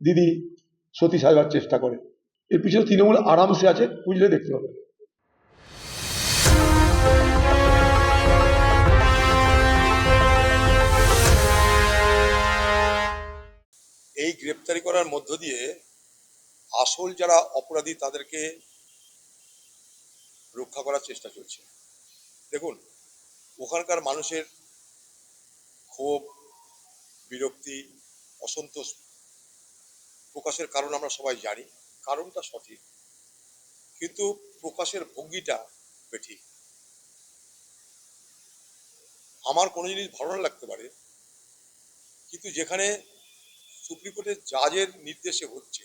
দিদি সতী সাজবার চেষ্টা করে। এর পিছনে তৃণমূল আরামসে আছে, বুঝলে দেখতে হবে। এই গ্রেপ্তারি করার মধ্য দিয়ে আসল যারা অপরাধী তাদেরকে রক্ষা করার চেষ্টা চলছে। দেখুন, ওখানকার মানুষের ক্ষোভ, বিরক্তি, অসন্তোষ প্রকাশের কারণ আমরা সবাই জানি, কারণটা সঠিক, কিন্তু প্রকাশের ভঙ্গিটা বেঠিক। আমার কোনো জিনিস ভালো না লাগতে পারে, কিন্তু যেখানে সুপ্রিম কোর্টের জাজের নির্দেশে হচ্ছে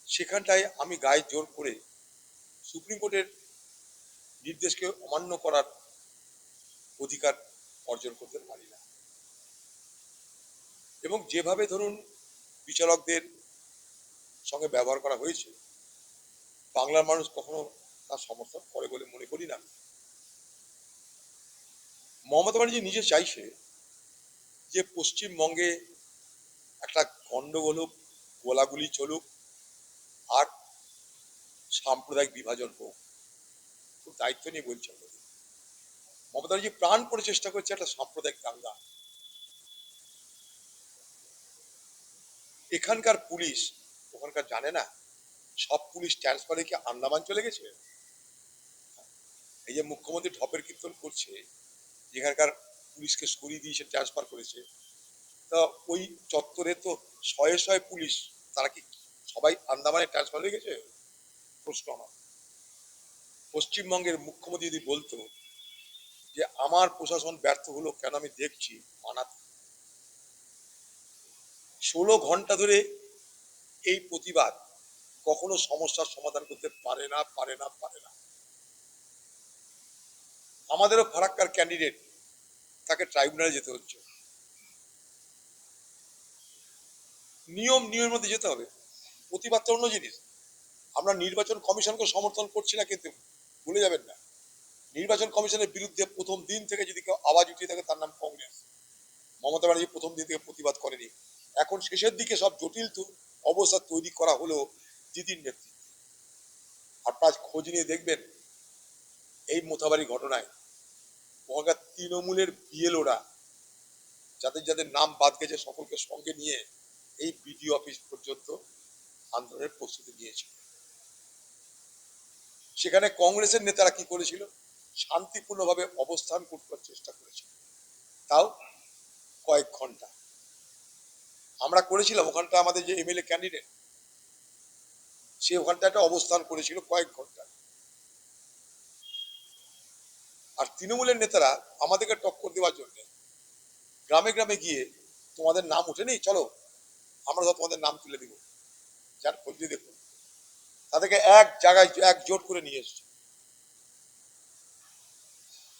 সেখানটায় আমি গায়ে জোর করে সুপ্রিম কোর্টের নির্দেশকে অমান্য করার অধিকার অর্জন করতে পারি না। এবং যেভাবে ধরুন বিচারকদের সঙ্গে ব্যবহার করা হয়েছে, বাংলার মানুষ কখনো তার সমর্থন করে বলে মনে করি না। মমতা ব্যানার্জি নিজে চাইছে যে পশ্চিমবঙ্গে একটা গন্ডগোল হোক, গোলাগুলি চলুক, আর সাম্প্রদায়িক বিভাজন হোক। খুব দায়িত্ব নিয়ে বলছেন মমতা ব্যানার্জি প্রাণ করে চেষ্টা করছে একটা সাম্প্রদায়িক দাঙ্গা। এখানকার পুলিশ ওখানকার জানে না সব পুলিশ ট্রান্সফারে কি আন্দামান চলে গেছে? এই যে মুখ্যমন্ত্রী ঢপের কীর্তন করছে, যেখানকার পুলিশকে সরিয়ে দিয়ে সে ট্রান্সফার করেছে, তা ওই চত্বরে তো শয়ে শয়ে পুলিশ, তারা কি সবাই আন্দামানে ট্রান্সফার হয়ে গেছে? প্রশ্ন আমার। পশ্চিমবঙ্গের মুখ্যমন্ত্রী যদি বলতো যে আমার প্রশাসন ব্যর্থ হলো কেন আমি দেখছি, মানাত 16 ঘন্টা ধরে এই প্রতিবাদ কখনো সমস্যার সমাধান করতে পারে না, পারে না, পারে না। আমাদেরও ফারাক্কার ক্যান্ডিডেট, তাকে ট্রাইব্যুনালে যেতে হচ্ছে। নিয়মের মধ্যে যেতে হবে। প্রতিবাদটা অন্য জিনিস। আমরা নির্বাচন কমিশনকে সমর্থন করছি না, কিন্তু ভুলে যাবেন না নির্বাচন কমিশনের বিরুদ্ধে প্রথম দিন থেকে যদি কেউ আওয়াজ উঠিয়ে থাকে তার নাম কংগ্রেস। মমতা ব্যানার্জি প্রথম দিন থেকে প্রতিবাদ করেনি। এখন শেষের দিকে সব জটিল অবস্থা তৈরি করা হলো দিদির নেতৃত্বে। আপনার খোঁজ নিয়ে দেখবেন এই মোথাবাড়ি ঘটনায় ওখানকার তৃণমূলের বিএলওরা যাদের যাদের নাম বাদ গেছে সকলকে সঙ্গে নিয়ে এই বিডিও অফিস পর্যন্ত আন্দোলনের প্রস্তুতি নিয়েছিল। সেখানে কংগ্রেসের নেতারা কি করেছিল? শান্তিপূর্ণভাবে অবস্থান করবার চেষ্টা করেছিল, তাও কয়েক ঘন্টা। আমরা করেছিলাম, ওখানটা আমাদের যে এমএলএ ক্যান্ডিডেট, সে ওখানটা একটা অবস্থান করেছিল কয়েক ঘন্টা। আর তৃণমূলের নেতারা আমাদেরকে টক্কর দেওয়ার জন্য গ্রামে গ্রামে গিয়ে, তোমাদের নাম উঠেনি, চলো আমরা তোমাদের নাম তুলে দিব, যার খোঁজ দিয়ে দেখুন, তাদেরকে এক জায়গায় একজোট করে নিয়ে এসছে।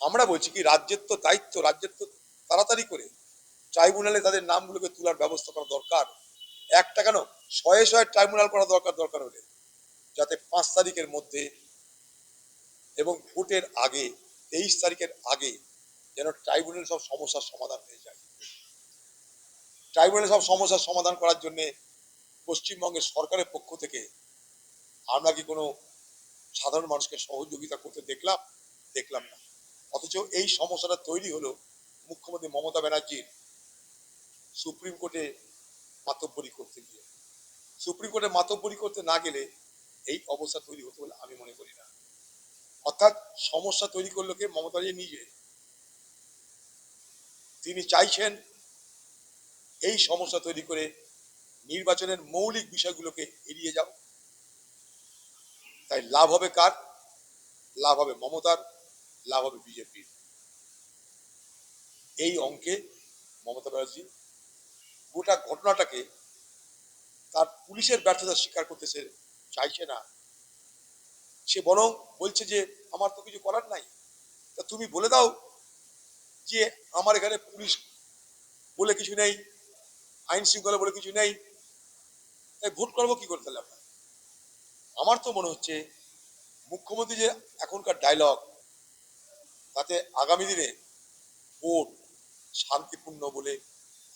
আমরা বলছি কি, রাজ্যের তো দায়িত্ব, রাজ্যের তো তাড়াতাড়ি করে ট্রাইব্যুনালে তাদের নামগুলোকে তোলার ব্যবস্থা করা দরকার। একটা কেন, শয়ে শয়ে ট্রাইব্যুনাল করা দরকার হলে, যাতে 5 তারিখের মধ্যে এবং ভোটের আগে 23 তারিখের আগে যেন ট্রাইব্যুনাল সব সমস্যার সমাধান হয়ে যায়। ট্রাইব্যুনাল সব সমস্যার সমাধান করার জন্য পশ্চিমবঙ্গের সরকারের পক্ষ থেকে আমরা কি কোনো সাধারণ মানুষকে সহযোগিতা করতে দেখলাম না। অথচ এই সমস্যাটা তৈরি হলো মুখ্যমন্ত্রী মমতা ব্যানার্জির সুপ্রিম কোর্টে মাতব্বরি করতে গিয়ে। সুপ্রিম কোর্টে মাতব্বরি করতে না গেলে এই অবস্থা তৈরি হতো বলে আমি মনে করি না। অর্থাৎ সমস্যা তৈরি করলো কে? মমতা ব্যানার্জি নিজে। তিনি চাইছেন এই সমস্যা তৈরি করে নির্বাচনের মৌলিক বিষয়গুলোকে এড়িয়ে যাও। তাই লাভ হবে কার? লাভ হবে মমতার, লাভ হবে বিজেপির। এই অঙ্কে মমতা ব্যানার্জি গোটা ঘটনাটাকে তার পুলিশের ব্যর্থতা স্বীকার করতে সে চাইছে না। সে বরং বলছে যে আমার তো কিছু করার নাই, তা তুমি বলে দাও যে আমার এখানে পুলিশ বলে কিছু নেই, আইন শৃঙ্খলা বলে কিছু নেই, তাই ভোট করবো কি করে? তাহলে আমার তো মনে হচ্ছে মুখ্যমন্ত্রী যে এখনকার ডায়লগ, তাতে আগামী দিনে ভোট শান্তিপূর্ণ বলে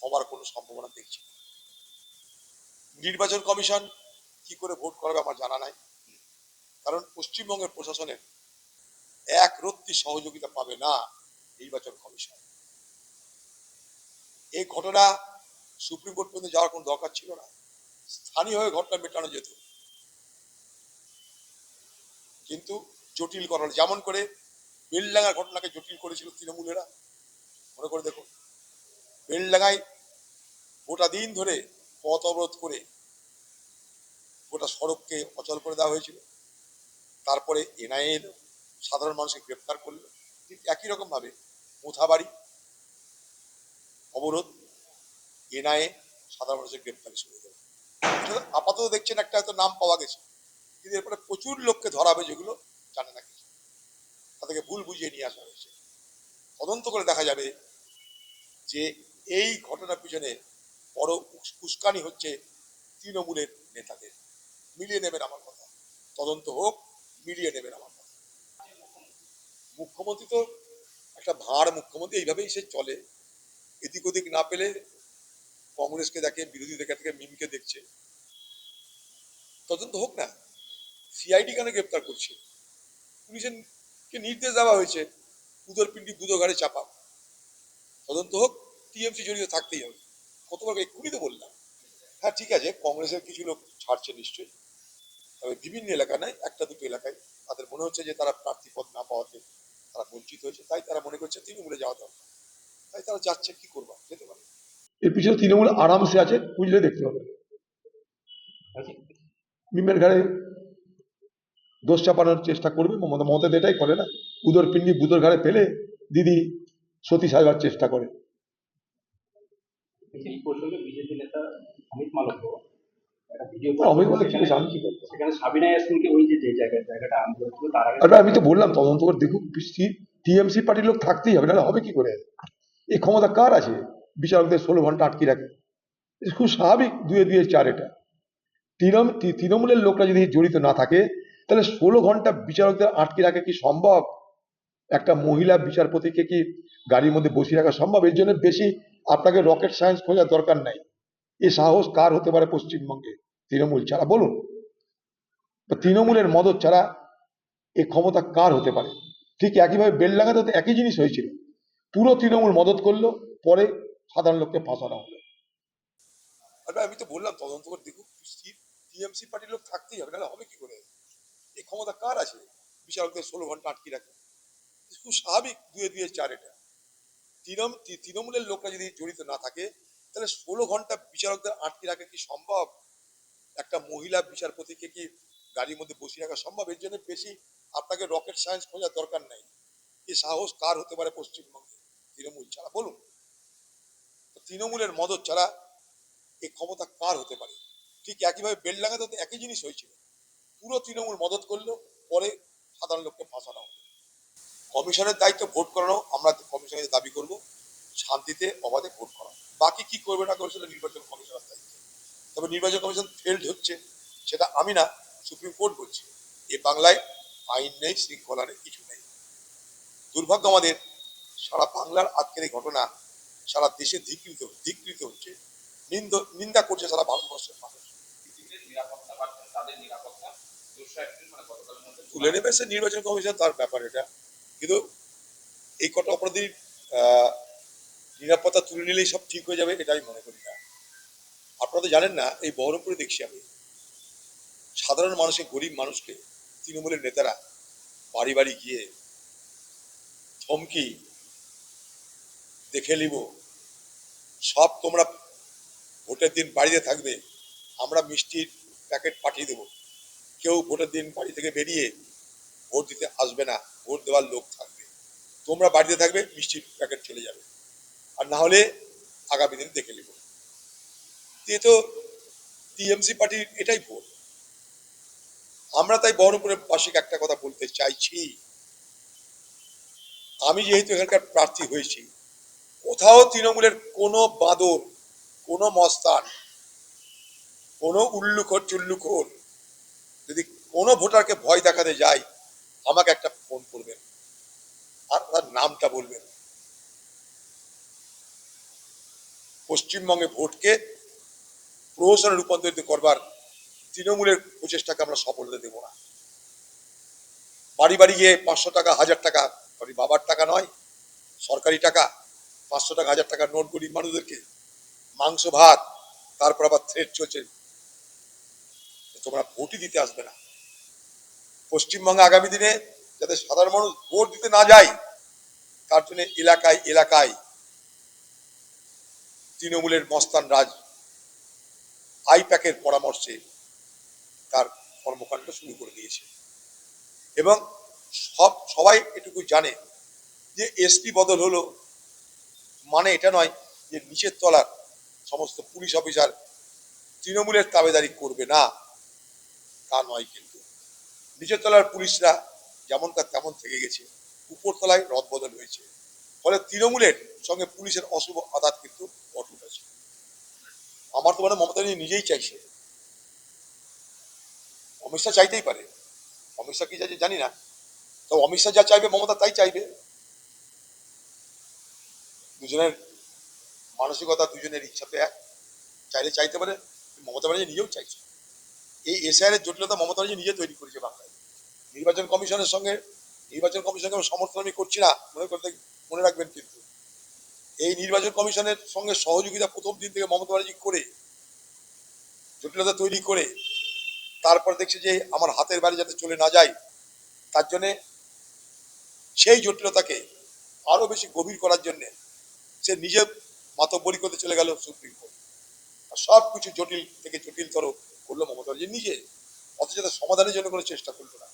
হবার কোনো সম্ভাবনা দেখছি না। নির্বাচন কমিশন কি করে ভোট করাবে আমার জানা নাই, কারণ পশ্চিমবঙ্গের প্রশাসনের এক রত্তি সহযোগিতা পাবে না নির্বাচন কমিশন। এই ঘটনা সুপ্রিম কোর্ট পর্যন্ত যাওয়ার কোনো দরকার ছিল না, স্থানীয় হয়ে ঘটনা মেটানো যেত, কিন্তু জটিল করা হলো। যেমন করে বেলডাঙ্গার ঘটনাকে জটিল করেছিল তৃণমূলেরা, মনে করে দেখো, বেলডাঙ্গায় গোটা দিন ধরে পথ অবরোধ করে গোটা সড়ককে অচল করে দেওয়া হয়েছিল, তারপরে এনআইএ এলো, সাধারণ মানুষকে গ্রেপ্তার করলো। ঠিক একই রকম ভাবে মোথাবাড়ি অবরোধ, এনআইএ সাধারণ মানুষের গ্রেপ্তারি শুরু হয়ে গেল। আপাতত দেখছেন একটা হয়তো নাম পাওয়া গেছে, কিন্তু এরপরে প্রচুর লোককে ধরা হবে যেগুলো জানে না কিছু, তাদেরকে ভুল বুঝিয়ে নিয়ে আসা হয়েছে। তদন্ত করে দেখা যাবে যে এই ঘটনার পিছনে বড় উস্কানি হচ্ছে তৃণমূলের নেতাদের। মিলিয়ে নেবেন আমার কথা, তদন্ত হোক, মিলিয়ে নেবেন আমার কথা। মুখ্যমন্ত্রী তো একটা ভাঁড় মুখ্যমন্ত্রী, এইভাবেই সে চলে, এদিক ওদিক না পেলে কংগ্রেসকে দেখে, বিরোধী থেকে মিমকে দেখছে। তদন্ত হোক না, সিআইডি কেন গ্রেপ্তার করছে? পুলিশের কে নির্দেশ দেওয়া হয়েছে উদরপিণ্ডি বুধো ঘাড়ে চাপা। তদন্ত হোক, টিএমসি জড়িত থাকতেই হবে। কতবার এক্ষুনি তো বললাম। হ্যাঁ ঠিক আছে, কংগ্রেসের কিছু লোক ছাড়ছে নিশ্চয়ই, তবে বিভিন্ন এলাকা নয়, একটা দুটো এলাকায় তাদের মনে হচ্ছে যে তারা প্রার্থী পদ না পাওয়াতে তারা বঞ্চিত হয়েছে, তাই তারা মনে করছে তৃণমূলে যাওয়া দরকার, তাই তারা যাচ্ছে। কি করবো, যেতে পারে। এর পিছনে তৃণমূল আরামসে আছে, বুঝলে দেখতে হবে। মিমের ঘাড়ে দোষ চাপানোর চেষ্টা করবে, মমতা এটাই করে না, উদর পিণ্ডি বুদোর ঘাড়ে ফেলে দিদি সতী সাজবার চেষ্টা করে। এই প্রসঙ্গে বিজেপি নেতা অমিত মালব্য একটা ভিডিও অমিত বলে কি আমি কি করবো? সেখানে সাবিনা ইয়াসমিনকে ওই যে জায়গাটা আন্দোলন ছিল তার আগে আর আমি তো বললাম তদন্ত করে দেখুক, টিএমসি পার্টির লোক থাকতেই হবে, নাহলে হবে কি করে? এই ক্ষমতা কার আছে বিচারকদের 16 ঘন্টা আটকে রাখে? খুব স্বাভাবিক, দুয়ে দুয়ে চার। এটা তৃণমূলের লোকরা যদি জড়িত না থাকে তাহলে 16 ঘন্টা বিচারকদের আটকে রাখা কি সম্ভব? একটা মহিলা বিচারপতিকে কি গাড়ির মধ্যে বসিয়ে রাখা সম্ভব? এর জন্য বেশি আপনাকে রকেট সায়েন্স খোঁজার দরকার নাই। এ সাহস কার হতে পারে পশ্চিমবঙ্গে তৃণমূল ছাড়া? বলুন, তৃণমূলের মদত ছাড়া এ ক্ষমতা কার হতে পারে? ঠিক একইভাবে বেলডাঙ্গাতে তো একই জিনিস হয়েছিল, পুরো তৃণমূল মদত করলো, পরে সাধারণ লোককে ফাঁসানো হলো। আমি তো বললাম তদন্ত করে দেখুক, টিএমসি পার্টির লোক থাকতেই হবে, নাহলে হবে কি করে? এই ক্ষমতা কার আছে বিচারকদের 16 ঘন্টা আটকে রাখে? খুব স্বাভাবিক, দুয়ে দুয়ে চার। এটা তৃণমূলের লোকরা যদি জড়িত না থাকে তাহলে 16 ঘন্টা বিচারকদের আটকে রাখা কি সম্ভব? একটা মহিলা বিচারপতিকে কি গাড়ির মধ্যে বসিয়ে রাখা সম্ভব? এর জন্য বেশি আপনাকে রকেট সায়েন্স খোঁজার দরকার নাই। এই সাহস কার হতে পারে পশ্চিমবঙ্গে তৃণমূল ছাড়া? বলুন, তৃণমূলের মদত ছাড়া এই ক্ষমতা কার হতে পারে? ঠিক একইভাবে বেলডাঙ্গাতে তো একই জিনিস হয়েছিল, পুরো তৃণমূল মদত করলো, পরে সাধারণ লোককে ফাঁসানো হলো। কমিশনের দায়িত্ব ভোট করানো, আমরা কমিশনের দাবি করব শান্তিতে অবাধে ভোট করা। বাকি কি করবে না করবে সেটা নির্বাচন কমিশনের দায়িত্ব। তবে নির্বাচন কমিশন ফেল্ড হচ্ছে সেটা আমি না, সুপ্রিম কোর্ট বলছে। এ বাংলায় আইন নেই, শৃঙ্খলা নেই, কিছু নেই। দুর্ভাগ্য আমাদের, সারা বাংলার আজকের এই ঘটনা সারা দেশে ধিকৃত হচ্ছে, নিন্দা করছে সারা ভারতবর্ষের মানুষ। তুলে নেবে সে নির্বাচন কমিশন, তার ব্যাপার এটা। কিন্তু এই কটা অপরাধীর নিরাপত্তা তুলে নিলেই সব ঠিক হয়ে যাবে, এটাই মনে করি না। আপনারা তো জানেন না, এই বহরমপুরে দেখছি আমি সাধারণ মানুষকে, গরিব মানুষকে তৃণমূলের নেতারা বাড়ি বাড়ি গিয়ে ধমকি, দেখে নিব, সব তোমরা ভোটের দিন বাড়িতে থাকবে, আমরা মিষ্টির প্যাকেট পাঠিয়ে দেবো, কেউ ভোটের দিন বাড়ি থেকে বেরিয়ে ভোট দিতে আসবে না, ভোট দেওয়ার লোক থাকবে, তোমরা বাড়িতে থাকবে, মিষ্টির প্যাকেট চলে যাবে, আর না হলে আগামী দিন দেখে নিব। এ তো টিএমসি পার্টির এটাই ভোট। আমরা তাই বহরমপুরের বাসীকে একটা কথা বলতে চাইছি, আমি যেহেতু এখানকার প্রার্থী হয়েছি, কোথাও তৃণমূলের কোনো বাঁদর, কোনো মস্তান, কোনো উল্লুখোর চুল্লুখোর যদি কোনো ভোটারকে ভয় দেখাতে যায়, আমাকে একটা ফোন করবেন আর তার নামটা বলবেন। পশ্চিমবঙ্গে ভোটকে প্রহসনে রূপান্তরিত করবার তৃণমূলের প্রচেষ্টাকে আমরা সফল হতে দেব না। বাড়ি বাড়ি গিয়ে 500 টাকা 1000 টাকা, সরি বাবার টাকা নয়, সরকারি টাকা, 500 টাকা 1000 টাকা নোট গরিব মানুষদেরকে, মাংস ভাত, তারপর আবার থ্রেট চলছে তোমরা ভোটই দিতে আসবে না। পশ্চিমবঙ্গে আগামী দিনে যাতে সাধারণ মানুষ ভোট দিতে না যায়, তার জন্য এলাকায় এলাকায় তৃণমূলের মস্তান রাজ আইপ্যাকের পরামর্শে তার কর্মকাণ্ড শুরু করে দিয়েছে। এবং সবাই এটুকু জানে যে এসপি বদল হলো মানে এটা নয় যে নিচের তলার সমস্ত পুলিশ অফিসার তৃণমূলের তাবেদারি করবে না, তা নয়। কিন্তু নিচের তলার পুলিশরা যেমনকার তেমন থেকে গেছে, উপরতলায় রদবদল হয়েছে, ফলে তৃণমূলের সঙ্গে পুলিশের অশুভ আঘাত কিন্তু অটুট আছে। আমার তো মানে মমতা নিজেই চাইছে, অমিত শাহ চাইতেই পারে, অমিত শাহ কি চাইছে জানি না, তো অমিত শাহ যা চাইবে মমতা তাই চাইবে। দুজনের মানসিকতা, দুজনের ইচ্ছা তো এক, চাইলে চাইতে পারে। মমতা ব্যানার্জি নিজেও চাইছে। এই এসআইআর এর জটিলতা মমতা ব্যানার্জি নিজে তৈরি করেছে বাংলায়। নির্বাচন কমিশনের সঙ্গে আমি সমর্থন আমি করছি না, মনে রাখবেন। কিন্তু এই নির্বাচন কমিশনের সঙ্গে সহযোগিতা প্রথম দিন থেকে মমতা ব্যানার্জি করে জটিলতা তৈরি করে তারপর দেখছে যে আমার হাতের বাইরে যাতে চলে না যায়, তার জন্যে সেই জটিলতাকে আরো বেশি গভীর করার জন্য সে নিজে মাতব্বরি করতে চলে গেল সুপ্রিম কোর্ট। আর সব কিছু জটিল থেকে জটিলতর করলো মমতা ব্যানার্জি নিজে, অথচ তার সমাধানের জন্য কোনো চেষ্টা করলো না।